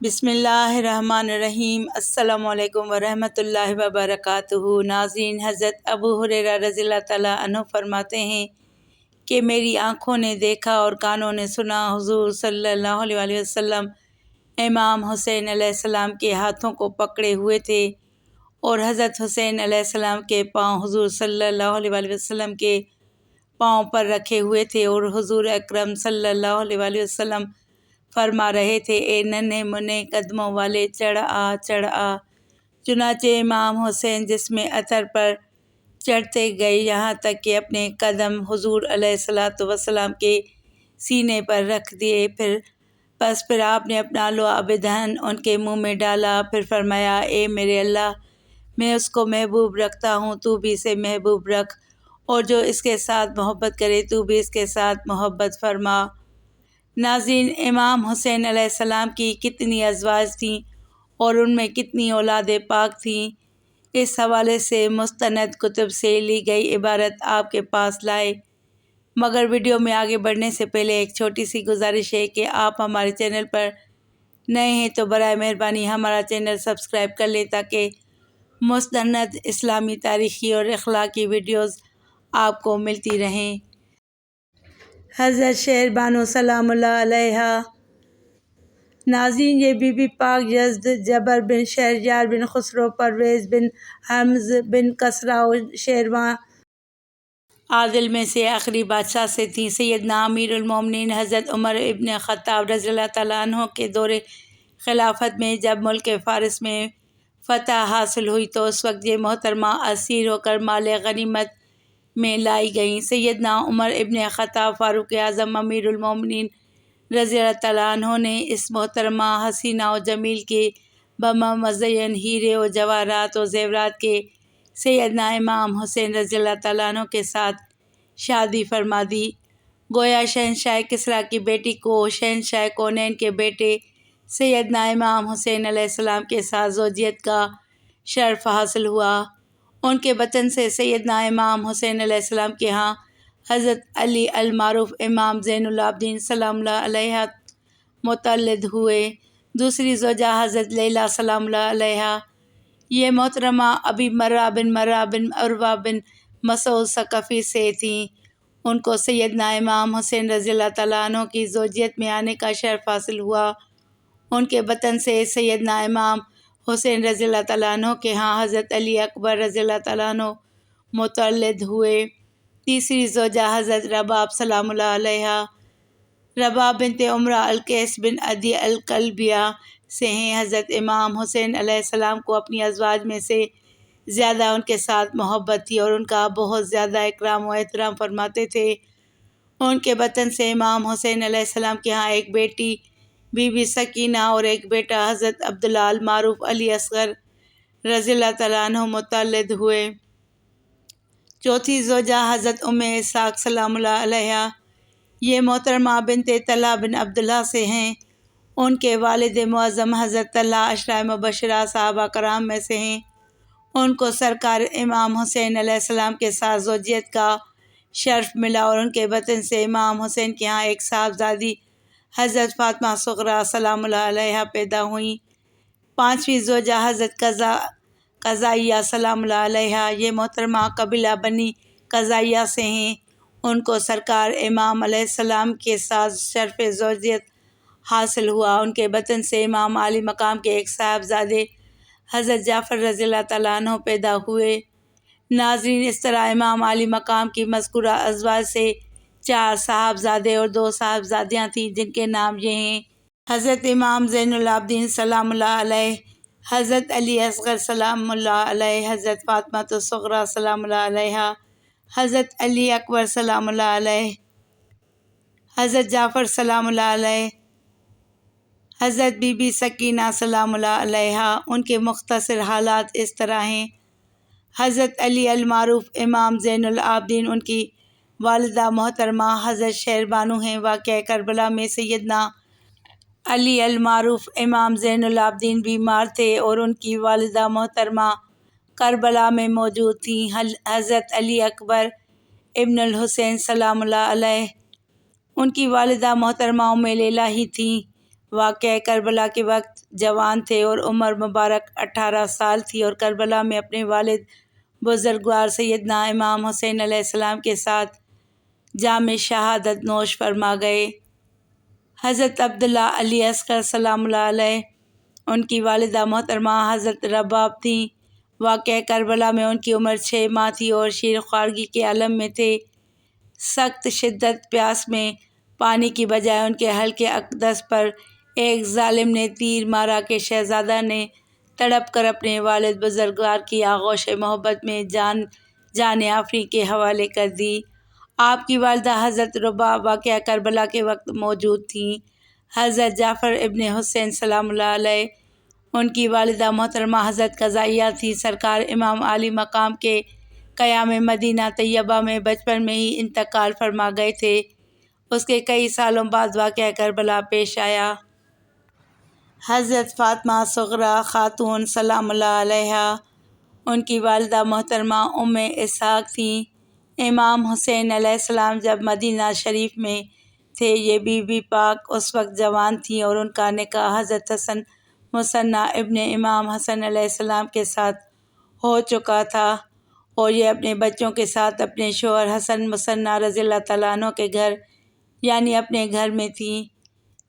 بسم اللہ الرحمن الرحیم۔ السلام علیکم ورحمۃ اللہ وبرکاتہ۔ ناظرین، حضرت ابو ہریرہ رضی اللہ تعالیٰ عنہ فرماتے ہیں کہ میری آنکھوں نے دیکھا اور کانوں نے سنا، حضور صلی اللہ علیہ وسلم امام حسین علیہ السلام کے ہاتھوں کو پکڑے ہوئے تھے اور حضرت حسین علیہ السلام کے پاؤں حضور صلی اللہ علیہ وسلم کے پاؤں پر رکھے ہوئے تھے، اور حضور اکرم صلی اللہ علیہ وسلم فرما رہے تھے، اے ننھے منھے قدموں والے، چڑھ آ۔ چنانچہ امام حسین جسم اطہر پر چڑھتے گئے یہاں تک کہ اپنے قدم حضور علیہ السلام کے سینے پر رکھ دیے۔ پھر آپ نے اپنا لعاب دہن ان کے منہ میں ڈالا، پھر فرمایا، اے میرے اللہ، میں اس کو محبوب رکھتا ہوں، تو بھی اسے محبوب رکھ، اور جو اس کے ساتھ محبت کرے تو بھی اس کے ساتھ محبت فرما۔ ناظرین، امام حسین علیہ السلام کی کتنی ازواج تھیں اور ان میں کتنی اولاد پاک تھیں، اس حوالے سے مستند کتب سے لی گئی عبارت آپ کے پاس لائے۔ مگر ویڈیو میں آگے بڑھنے سے پہلے ایک چھوٹی سی گزارش ہے کہ آپ ہمارے چینل پر نئے ہیں تو برائے مہربانی ہمارا چینل سبسکرائب کر لیں تاکہ مستند اسلامی تاریخی اور اخلاقی ویڈیوز آپ کو ملتی رہیں۔ حضرت شہر بانو سلام اللہ علیہا۔ ناظرین، یہ بی بی پاک یزد جبر بن شہریار بن خسرو پرویز بن حمز بن کسریٰ و شیروان عادل میں سے آخری بادشاہ سے تھیں۔ سیدنا امیر المومنین حضرت عمر ابن خطاب رضی اللہ تعالیٰ عنہ کے دور خلافت میں جب ملک فارس میں فتح حاصل ہوئی تو اس وقت یہ محترمہ اسیر ہو کر مال غنیمت میں لائی گئیں۔ سیدنا عمر ابن خطاب فاروق اعظم امیر المومنین رضی اللہ تعالیٰ عنہ نے اس محترمہ حسینہ و جمیل کے بما مزین ہیرے و جواہرات و زیورات کے سیدنا امام حسین رضی اللہ تعالیٰ عنہ کے ساتھ شادی فرما دی۔ گویا شہنشاہ کسریٰ کی بیٹی کو شہنشاہ کونین کے بیٹے سیدنا امام حسین علیہ السلام کے ساتھ زوجیت کا شرف حاصل ہوا۔ ان کے بطن سے سیدنا امام حسین علیہ السلام کے ہاں حضرت علی المعروف امام زین العابدین سلام اللہ علیہ متولد ہوئے۔ دوسری زوجہ حضرت لیلی سلام اللہ علیہا، یہ محترمہ ابی مرہ بن عروہ بن مسعود ثقفی سے تھیں۔ ان کو سیدنا امام حسین رضی اللہ تعالیٰ عنہ کی زوجیت میں آنے کا شرف حاصل ہوا۔ ان کے بطن سے سیدنا امام حسین رضی اللہ تعالیٰ عنہ کے ہاں حضرت علی اکبر رضی اللہ تعالیٰ عنہ متولد ہوئے۔ تیسری زوجہ حضرت رباب سلام اللہ علیہا، رباب بنت عمرہ القیس بن عدی الکلبیہ سے ہیں۔ حضرت امام حسین علیہ السلام کو اپنی ازواج میں سے زیادہ ان کے ساتھ محبت تھی اور ان کا بہت زیادہ اکرام و احترام فرماتے تھے۔ ان کے بطن سے امام حسین علیہ السلام کے ہاں ایک بیٹی بی بی سکینہ اور ایک بیٹا حضرت عبداللہ المعروف علی اصغر رضی اللہ تعالیٰ عنہ متولد ہوئے۔ چوتھی زوجہ حضرت ام اسحاق سلام اللہ علیہا، یہ محترمہ بنت طلحہ بن عبداللہ سے ہیں۔ ان کے والد معظم حضرت طلحہ عشرہ مبشرہ صحابہ کرام میں سے ہیں۔ ان کو سرکار امام حسین علیہ السلام کے ساتھ زوجیت کا شرف ملا اور ان کے بطن سے امام حسین کے ہاں ایک صاحبزادی حضرت فاطمہ صغریٰ سلام اللہ علیہا پیدا ہوئیں۔ پانچویں زوجہ حضرت قضائیہ سلام اللہ علیہا، یہ محترمہ قبیلہ بنی قضائیہ سے ہیں۔ ان کو سرکار امام علیہ السلام کے ساتھ شرف زوجیت حاصل ہوا۔ ان کے بطن سے امام عالی مقام کے ایک صاحبزادے حضرت جعفر رضی اللہ تعالیٰ عنہ پیدا ہوئے۔ ناظرین، اس طرح امام عالی مقام کی مذکورہ ازواج سے 4 صاحبزادے اور 2 صاحبزادیاں تھیں، جن کے نام یہ ہیں: حضرت امام زین العابدین سلام اللہ علیہ، حضرت علی اصغر سلام اللہ علیہ، حضرت فاطمہ صغریٰ سلام اللہ علیہا، حضرت علی اکبر سلام اللہ علیہ، حضرت جعفر سلام اللہ علیہ، حضرت بی بی سکینہ سلام اللہ علیہا۔ ان کے مختصر حالات اس طرح ہیں: حضرت علی المعروف امام زین العابدین، ان کی والدہ محترمہ حضرت شہر بانو ہیں۔ واقعہ کربلا میں سیدنا علی المعروف امام زین العابدین بیمار تھے اور ان کی والدہ محترمہ کربلا میں موجود تھیں۔ حضرت علی اکبر ابن الحسین سلام اللہ علیہ، ان کی والدہ محترمہ ام لیلہ ہی تھیں۔ واقعہ کربلا کے وقت جوان تھے اور عمر مبارک 18 سال تھی، اور کربلا میں اپنے والد بزرگوار سیدنا امام حسین علیہ السلام کے ساتھ جام شہادت نوش فرما گئے۔ حضرت عبداللہ علی اصغر سلام اللہ علیہ، ان کی والدہ محترمہ حضرت رباب تھیں۔ واقعہ کربلا میں ان کی عمر 6 ماہ تھی اور شیر خوارگی کے عالم میں تھے۔ سخت شدت پیاس میں پانی کی بجائے ان کے حلقِ اقدس پر ایک ظالم نے تیر مارا کہ شہزادہ نے تڑپ کر اپنے والد بزرگوار کی آغوش محبت میں جان آفریں کے حوالے کر دی۔ آپ کی والدہ حضرت رباب واقعہ کربلا کے وقت موجود تھیں۔ حضرت جعفر ابن حسین سلام اللہ علیہ، ان کی والدہ محترمہ حضرت قضائیہ تھیں۔ سرکار امام عالی مقام کے قیام مدینہ طیبہ میں بچپن میں ہی انتقال فرما گئے تھے۔ اس کے کئی سالوں بعد واقعہ کربلا پیش آیا۔ حضرت فاطمہ صغریٰ خاتون سلام اللہ علیہا، ان کی والدہ محترمہ ام اسحاق تھیں۔ امام حسین علیہ السلام جب مدینہ شریف میں تھے، یہ بی بی پاک اس وقت جوان تھیں اور ان کا نکاح حضرت حسن مثنیٰ ابن امام حسن علیہ السلام کے ساتھ ہو چکا تھا، اور یہ اپنے بچوں کے ساتھ اپنے شوہر حسن مثنیٰ رضی اللہ تعالیٰ عنہ کے گھر یعنی اپنے گھر میں تھیں۔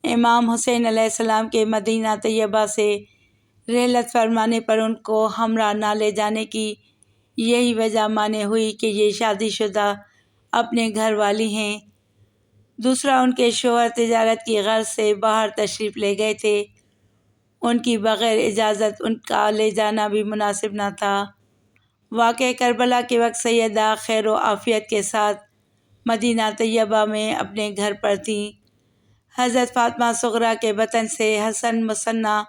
امام حسین علیہ السلام کے مدینہ طیبہ سے رحلت فرمانے پر ان کو ہمراہ نہ لے جانے کی یہی وجہ مانے ہوئی کہ یہ شادی شدہ اپنے گھر والی ہیں۔ دوسرا، ان کے شوہر تجارت کی غرض سے باہر تشریف لے گئے تھے، ان کی بغیر اجازت ان کا لے جانا بھی مناسب نہ تھا۔ واقعہ کربلا کے وقت سیدہ خیر و عافیت کے ساتھ مدینہ طیبہ میں اپنے گھر پر تھیں۔ حضرت فاطمہ صغریٰ کے بطن سے حسن مثنیٰ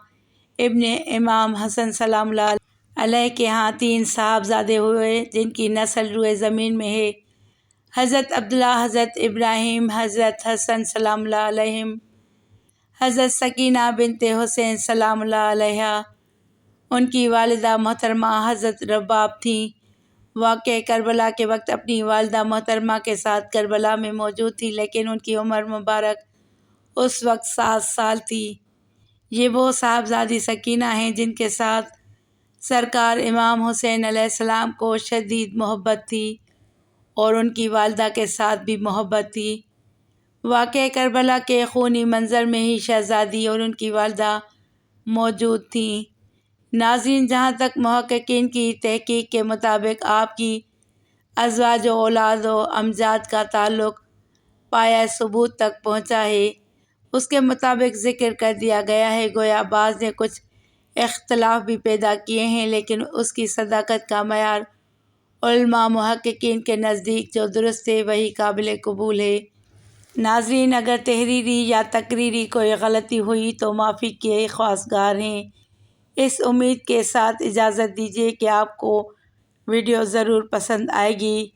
ابن امام حسن سلام اللہ علیہ کے ہاں 3 صاحبزادے ہوئے جن کی نسل روئے زمین میں ہے۔ حضرت عبداللہ، حضرت ابراہیم، حضرت حسن سلام اللہ علیہم، حضرت سکینہ بنت حسین سلام اللہ علیہا، ان کی والدہ محترمہ حضرت رباب تھیں۔ واقعہ کربلا کے وقت اپنی والدہ محترمہ کے ساتھ کربلا میں موجود تھیں، لیکن ان کی عمر مبارک اس وقت 7 سال تھی۔ یہ وہ صاحبزادی سکینہ ہیں جن کے ساتھ سرکار امام حسین علیہ السلام کو شدید محبت تھی، اور ان کی والدہ کے ساتھ بھی محبت تھی۔ واقعہ کربلا کے خونی منظر میں ہی شہزادی اور ان کی والدہ موجود تھیں۔ ناظرین، جہاں تک محققین کی تحقیق کے مطابق آپ کی ازواج و اولاد و امجاد کا تعلق پایۂ ثبوت تک پہنچا ہے، اس کے مطابق ذکر کر دیا گیا ہے۔ گویا بعض نے کچھ اختلاف بھی پیدا کیے ہیں، لیکن اس کی صداقت کا معیار علماء محققین کے نزدیک جو درست ہے وہی قابل قبول ہے۔ ناظرین، اگر تحریری یا تقریری کوئی غلطی ہوئی تو معافی کے خواستگار ہیں۔ اس امید کے ساتھ اجازت دیجیے کہ آپ کو ویڈیو ضرور پسند آئے گی۔